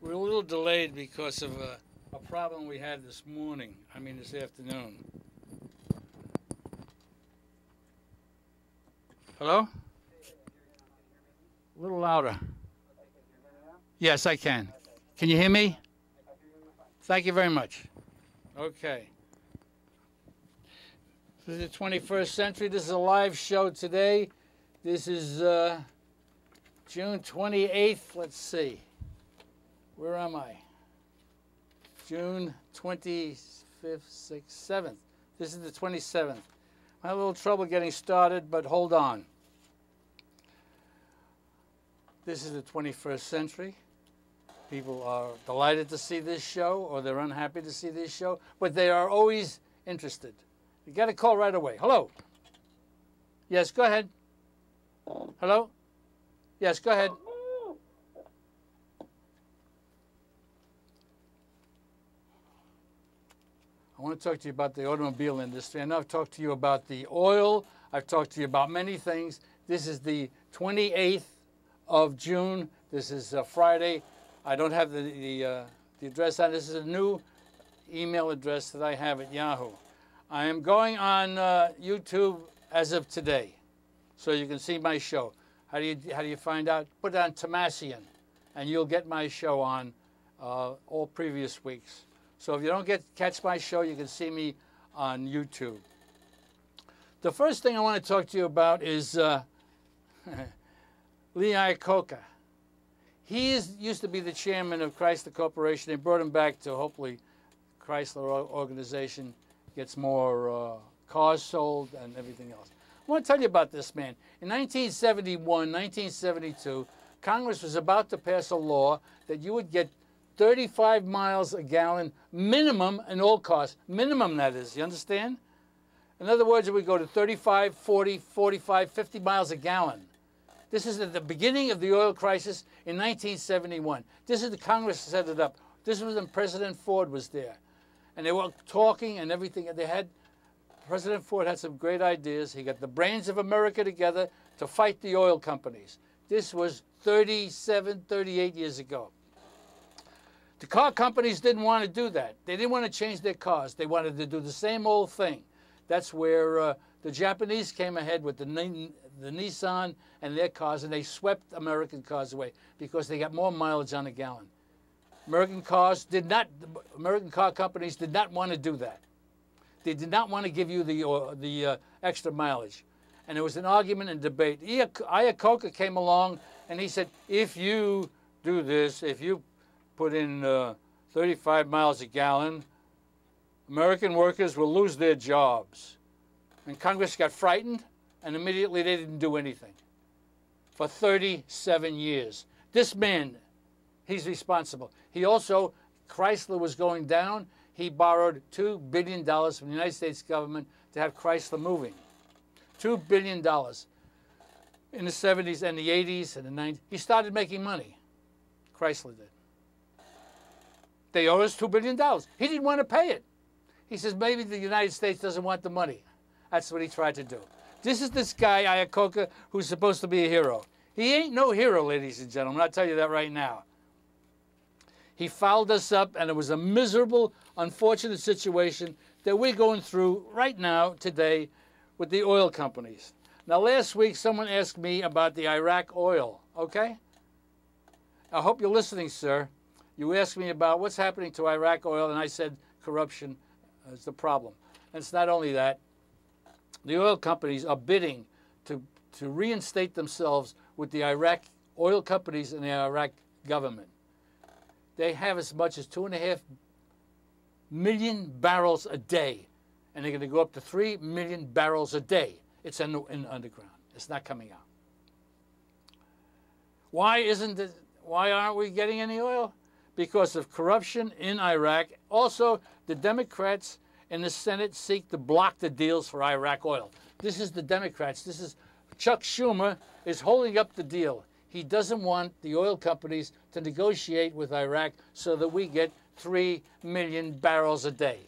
We're a little delayed because of a problem we had this afternoon. Hello? A little louder. Yes, I can. Can you hear me? Thank you very much. Okay. This is the 21st century. This is a live show today. This is June 28th. Let's see. Where am I? June 25th, 6th, 7th. This is the 27th. I had a little trouble getting started, but hold on. This is the 21st century. People are delighted to see this show, or they're unhappy to see this show, but they are always interested. You got to call right away. Hello. Yes, go ahead. Hello? Yes, go ahead. I want to talk to you about the automobile industry. I know I've talked to you about the oil. I've talked to you about many things. This is the 28th of June. This is Friday. I don't have the address on. This is a new email address that I have at Yahoo. I am going on YouTube as of today, so you can see my show. How do you find out? Put it on Thomassian, and you'll get my show on all previous weeks. So if you don't catch my show, you can see me on YouTube. The first thing I want to talk to you about is Lee Iacocca. He used to be the chairman of Chrysler Corporation. They brought him back to hopefully Chrysler organization gets more cars sold and everything else. I want to tell you about this man. In 1971, 1972, Congress was about to pass a law that you would get 35 miles a gallon minimum in all cars. Minimum, that is. You understand? In other words, it would go to 35, 40, 45, 50 miles a gallon. This is at the beginning of the oil crisis in 1971. This is the Congress set it up. This was when President Ford was there. And they were talking and everything. President Ford had some great ideas. He got the brains of America together to fight the oil companies. This was 37, 38 years ago. The car companies didn't want to do that. They didn't want to change their cars. They wanted to do the same old thing. That's where the Japanese came ahead with the Nissan and their cars, and they swept American cars away because they got more mileage on a gallon. American car companies did not want to do that. They did not want to give you the extra mileage. And there was an argument and debate. Iacocca came along and he said, if you do this, if you put in 35 miles a gallon, American workers will lose their jobs. And Congress got frightened, and immediately they didn't do anything. For 37 years. This man, he's responsible. He also, Chrysler was going down. He borrowed $2 billion from the United States government to have Chrysler moving. $2 billion. In the 70s and the 80s and the 90s, he started making money. Chrysler did. They owe us $2 billion. He didn't want to pay it. He says, maybe the United States doesn't want the money. That's what he tried to do. This is this guy, Iacocca, who's supposed to be a hero. He ain't no hero, ladies and gentlemen. I'll tell you that right now. He fouled us up, and it was a miserable, unfortunate situation that we're going through right now, today, with the oil companies. Now, last week, someone asked me about the Iraq oil, okay? I hope you're listening, sir. You asked me about what's happening to Iraq oil, and I said corruption is the problem. And it's not only that. The oil companies are bidding to reinstate themselves with the Iraq oil companies and the Iraq government. They have as much as 2.5 million barrels a day, and they're going to go up to 3 million barrels a day. It's in the underground. It's not coming out. Why aren't we getting any oil? Because of corruption in Iraq. Also, the Democrats in the Senate seek to block the deals for Iraq oil. This is the Democrats. This is Chuck Schumer is holding up the deal. He doesn't want the oil companies to negotiate with Iraq so that we get 3 million barrels a day.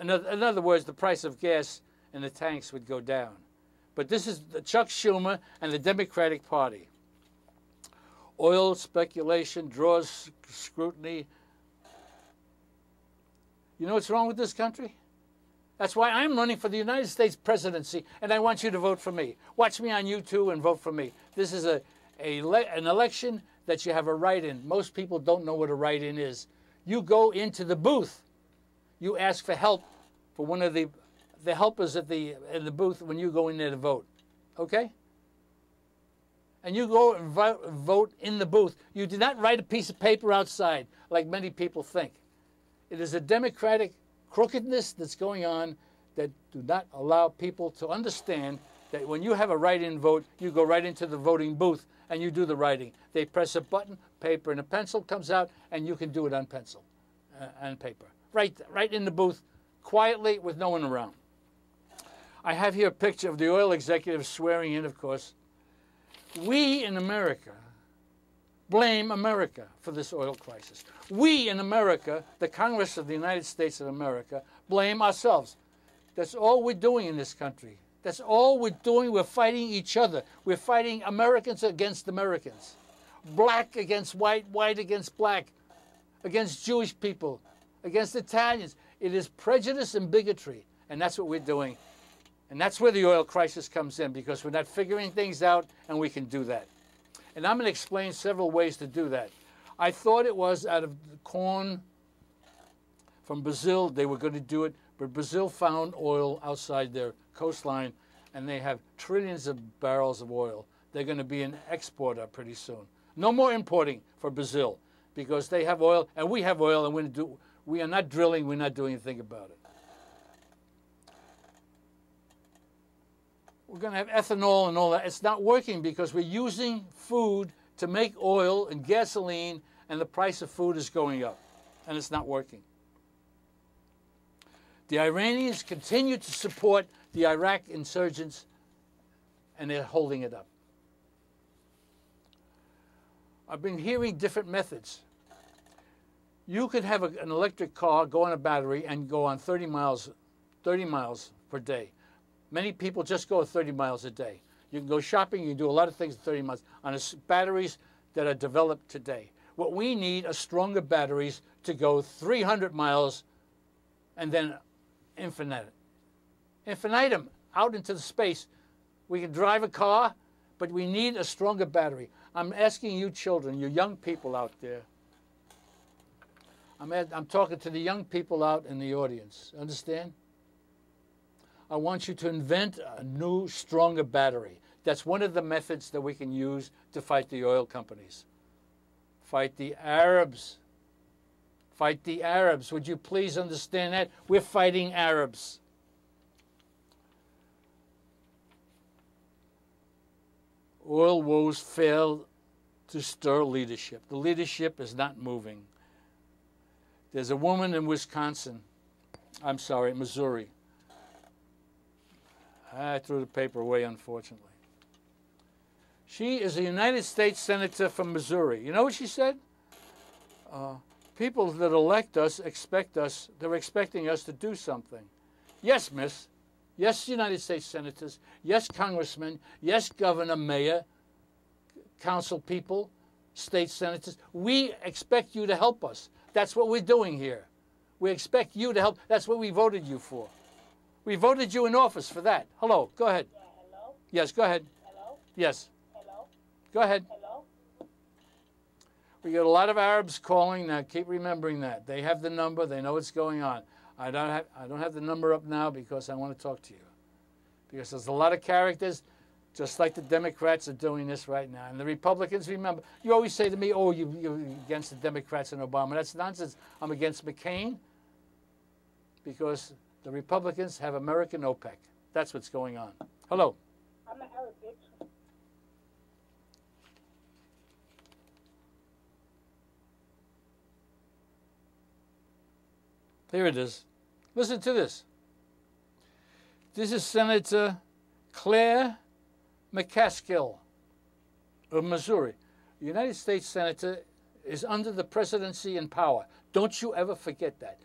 In other words, the price of gas in the tanks would go down. But this is Chuck Schumer and the Democratic Party. Oil speculation draws scrutiny. You know what's wrong with this country? That's why I'm running for the United States presidency, and I want you to vote for me. Watch me on YouTube and vote for me. This is an election that you have a write-in. Most people don't know what a write-in is. You go into the booth. You ask for help for one of the helpers in the booth when you go in there to vote. Okay? And you go and vote in the booth. You do not write a piece of paper outside like many people think. It is a democratic crookedness that's going on that do not allow people to understand that when you have a write-in vote, you go right into the voting booth and you do the writing. They press a button, paper and a pencil comes out, and you can do it on pencil and paper. Right in the booth, quietly with no one around. I have here a picture of the oil executives swearing in, of course. We in America blame America for this oil crisis. We in America, the Congress of the United States of America, blame ourselves. That's all we're doing in this country. That's all we're doing. We're fighting each other. We're fighting Americans against Americans. Black against white, white against black, against Jewish people, against Italians. It is prejudice and bigotry, and that's what we're doing. And that's where the oil crisis comes in, because we're not figuring things out, and we can do that. And I'm going to explain several ways to do that. I thought it was out of corn from Brazil. They were going to do it, but Brazil found oil outside their coastline, and they have trillions of barrels of oil. They're going to be an exporter pretty soon. No more importing for Brazil, because they have oil, and we have oil, and we are not drilling. We're not doing anything about it. We're going to have ethanol and all that. It's not working because we're using food to make oil and gasoline, and the price of food is going up, and it's not working. The Iranians continue to support the Iraq insurgents, and they're holding it up. I've been hearing different methods. You could have an electric car, go on a battery, and go on 30 miles per day. Many people just go 30 miles a day. You can go shopping, you can do a lot of things at 30 miles on batteries that are developed today. What we need are stronger batteries to go 300 miles and then infinitum, out into the space. We can drive a car, but we need a stronger battery. I'm asking you children, you young people out there, I'm talking to the young people out in the audience, understand? I want you to invent a new, stronger battery. That's one of the methods that we can use to fight the oil companies. Fight the Arabs. Fight the Arabs. Would you please understand that? We're fighting Arabs. Oil woes fail to stir leadership. The leadership is not moving. There's a woman in Missouri. I threw the paper away, unfortunately. She is a United States Senator from Missouri. You know what she said? People that elect us they're expecting us to do something. Yes, miss. Yes, United States Senators. Yes, Congressmen. Yes, Governor, Mayor, Council people, State Senators. We expect you to help us. That's what we're doing here. We expect you to help. That's what we voted you for. We voted you in office for that. Hello, go ahead. Yeah, hello? Yes, go ahead. Hello? Yes. Hello? Go ahead. Hello? We got a lot of Arabs calling now. Keep remembering that. They have the number. They know what's going on. I don't have the number up now because I want to talk to you. Because there's a lot of characters, just like the Democrats are doing this right now. And the Republicans, remember, you always say to me, oh, you're against the Democrats and Obama. That's nonsense. I'm against McCain because the Republicans have American OPEC. That's what's going on. Hello. I'm an Arabic. Here it is. Listen to this. This is Senator Claire McCaskill of Missouri. The United States Senator is under the presidency and power. Don't you ever forget that.